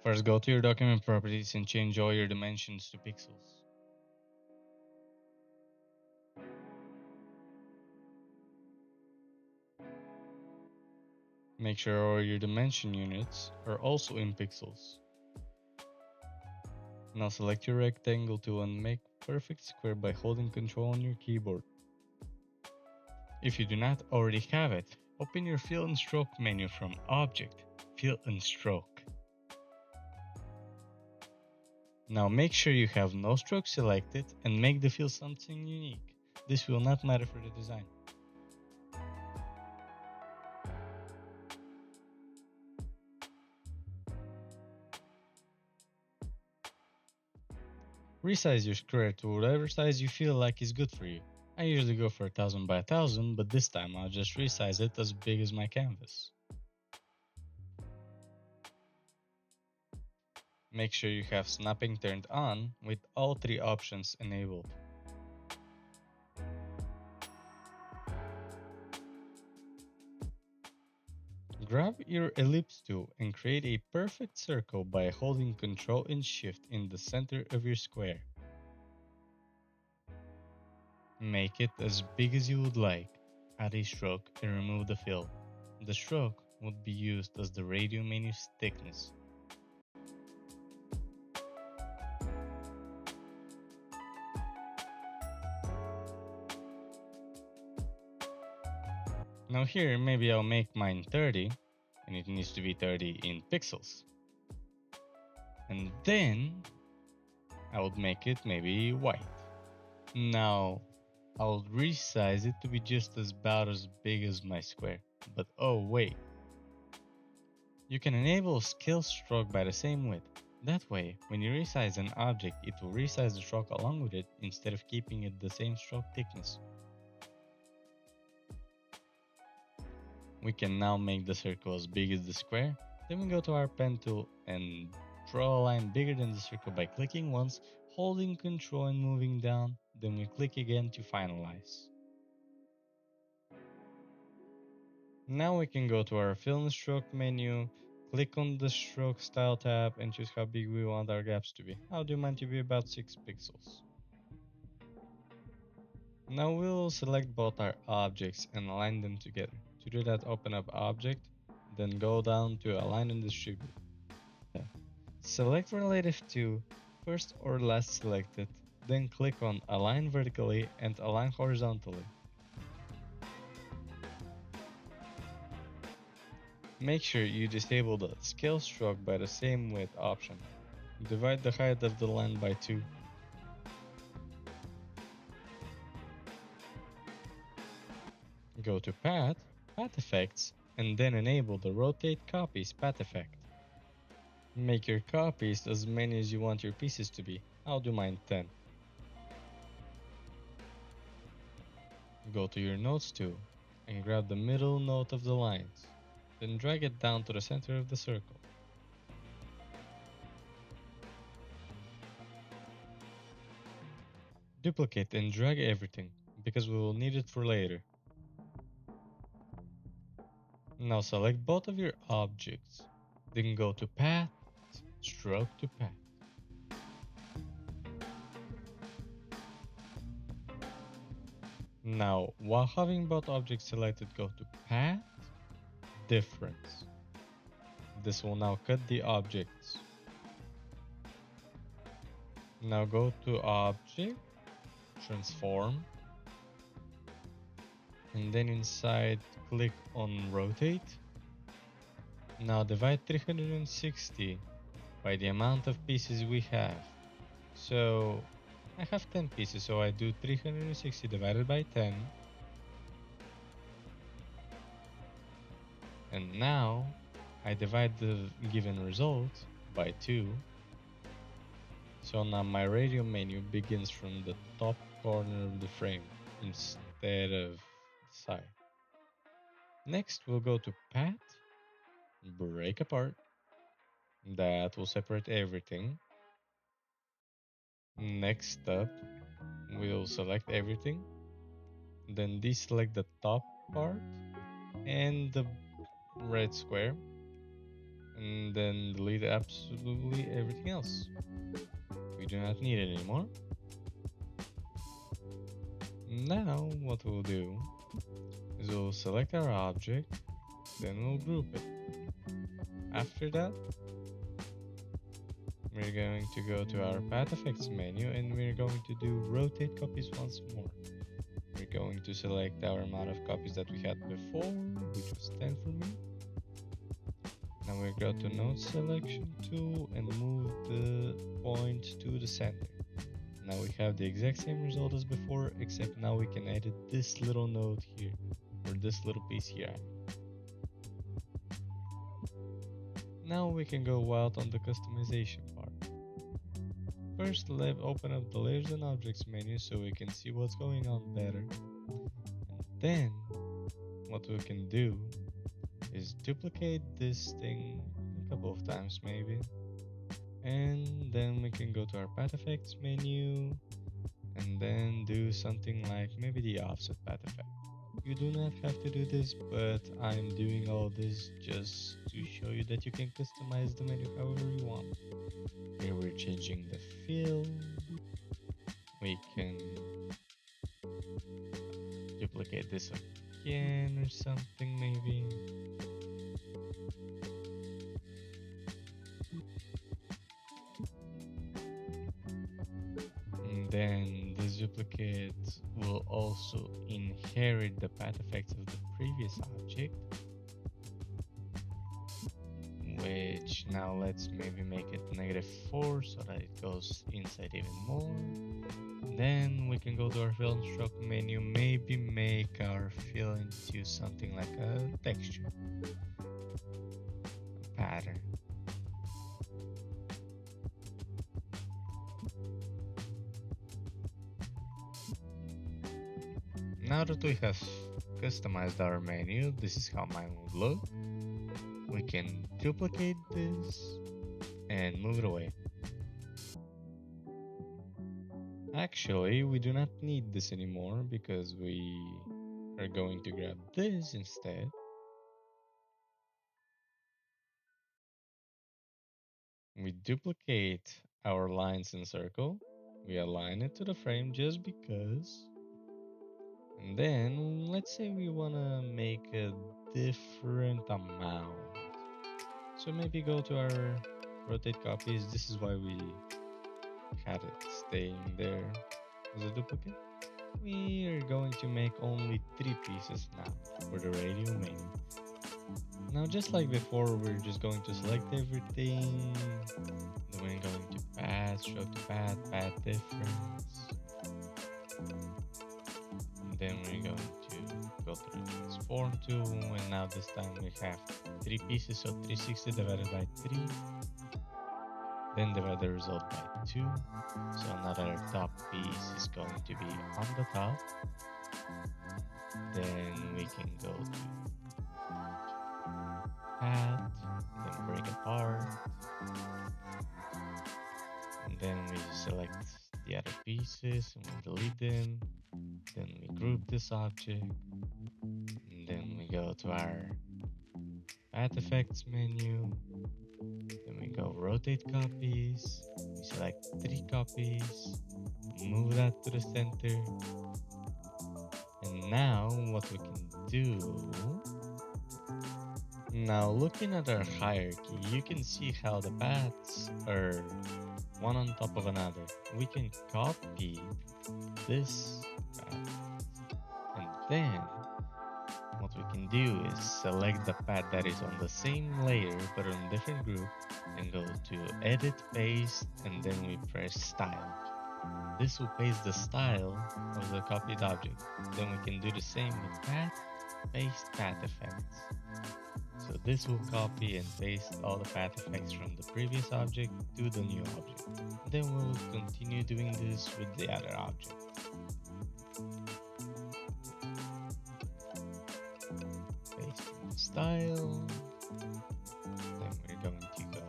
First, go to your document properties and change all your dimensions to pixels. Make sure all your dimension units are also in pixels. Now select your rectangle tool and make perfect square by holding Ctrl on your keyboard. If you do not already have it, open your Fill and Stroke menu from Object, Fill and Stroke. Now make sure you have no stroke selected and make the fill something unique. This will not matter for the design. Resize your square to whatever size you feel like is good for you. I usually go for 1000 by 1000, but this time I'll just resize it as big as my canvas. Make sure you have snapping turned on with all three options enabled. Grab your ellipse tool and create a perfect circle by holding Ctrl and Shift in the center of your square. Make it as big as you would like. Add a stroke and remove the fill. The stroke would be used as the Radial menu's thickness. Now here, maybe I'll make mine 30, and it needs to be 30 in pixels. And then I would make it maybe white. Now I'll resize it to be just about as big as my square. But oh wait, you can enable scale stroke by the same width. That way, when you resize an object, it will resize the stroke along with it instead of keeping it the same stroke thickness. We can now make the circle as big as the square. Then we go to our pen tool and draw a line bigger than the circle by clicking once, holding Ctrl and moving down. Then we click again to finalize. Now we can go to our Fill and Stroke menu, click on the Stroke Style tab and choose how big we want our gaps to be. I'll do mine to be about 6 pixels. Now we'll select both our objects and align them together. To do that, open up Object, then go down to Align and Distribute. Select Relative to, first or last selected, then click on Align Vertically and Align Horizontally. Make sure you disable the Scale Stroke by the same width option. Divide the height of the line by 2. Go to Path, Path Effects, and then enable the Rotate Copies Path Effect. Make your copies as many as you want your pieces to be. I'll do mine 10. Go to your Nodes tool and grab the middle node of the lines. Then drag it down to the center of the circle. Duplicate and drag everything, because we will need it for later. Now select both of your objects, then go to Path, Stroke to Path. Now, while having both objects selected, go to Path, Difference. This will now cut the objects. Now go to Object, Transform, and then inside click on Rotate. Now divide 360 by the amount of pieces we have. So I have 10 pieces, so I do 360 divided by 10. And now I divide the given result by 2. So now my Radial menu begins from the top corner of the frame instead of the side. Next we'll go to Path, Break Apart. That will separate everything. Next up, we'll select everything. Then deselect the top part and the red square. and then delete absolutely everything else. We do not need it anymore. Now what we'll do is we'll select our object, then we'll group it. After that, we're going to go to our path effects menu and we're going to do rotate copies once more. We're going to select our amount of copies that we had before, which was 10 for me. Now we go to node selection tool and move the point to the center. Now we have the exact same result as before, except now we can edit this little node here, or this little piece here. Now we can go wild on the customization part. First, open up the layers and objects menu so we can see what's going on better. And then, what we can do is duplicate this thing a couple of times maybe. And then we can go to our path effects menu and then do something like maybe the offset path effect. You do not have to do this, but I'm doing all this just to show you that you can customize the menu however you want. Here we're changing the fill. We can duplicate this again or something maybe. And then this duplicate will also inherit the path effects of the previous object, which now let's maybe make it -4 so that it goes inside even more. Then we can go to our fill and stroke menu, maybe make our fill into something like a texture, a pattern. Now that we have customized our menu, this is how mine would look. We can duplicate this and move it away. Actually, we do not need this anymore because we are going to grab this instead. We duplicate our lines in circle. We align it to the frame just because. And then let's say we want to make a different amount. So maybe go to our rotate copies. This is why we had it staying there as a duplicate. We are going to make only 3 pieces now for the radial menu. Now just like before, we're just going to select everything. Then we're going to path, stroke to path, path difference. And then we're going to go to the transform tool, and now this time we have 3 pieces, so 360 divided by 3. Then divide the result by 2. So now that our top piece is going to be on the top. Then we can go to path, then break apart. And then we select the other pieces and we delete them. Then we group this object. And then we go to our path effects menu. Then we go rotate copies. We select 3 copies. Move that to the center. And now what we can do. Now looking at our hierarchy, you can see how the paths are one on top of another. We can copy this path. And then what we can do is select the path that is on the same layer but on a different group and go to edit, paste, and then we press style. This will paste the style of the copied object. Then we can do the same with path, paste, path effects. So this will copy and paste all the path effects from the previous object to the new object. Then we'll continue doing this with the other object. Style. Then we're going to go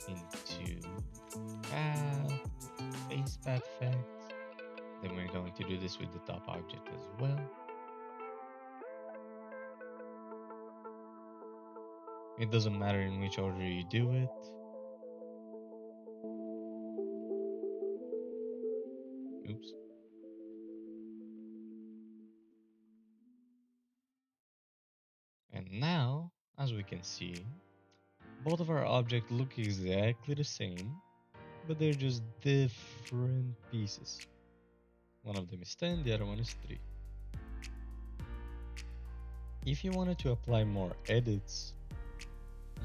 into path, paste path effects. Then we're going to do this with the top object as well. It doesn't matter in which order you do it. Oops. And now, as we can see, both of our objects look exactly the same, but they're just different pieces. One of them is 10, the other one is 3. If you wanted to apply more edits,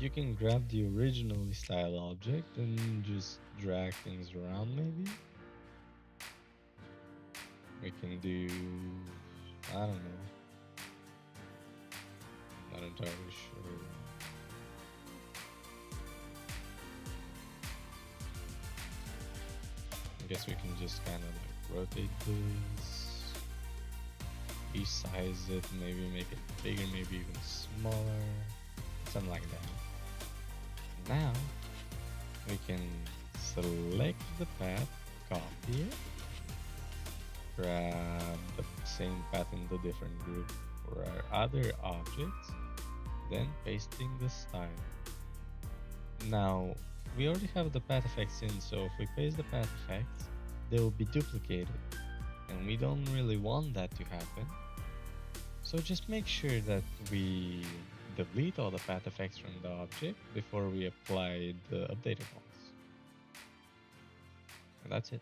you can grab the originally styled object and just drag things around maybe. We can do, I don't know, not entirely sure. I guess we can just kind of like rotate this, resize it, maybe make it bigger, maybe even smaller, something like that. Now we can select the path, copy it, grab the same path in the different group for our other objects, then pasting the style. Now we already have the path effects in, so if we paste the path effects, they will be duplicated, and we don't really want that to happen. So just make sure that we delete all the path effects from the object before we apply the updated ones. And that's it.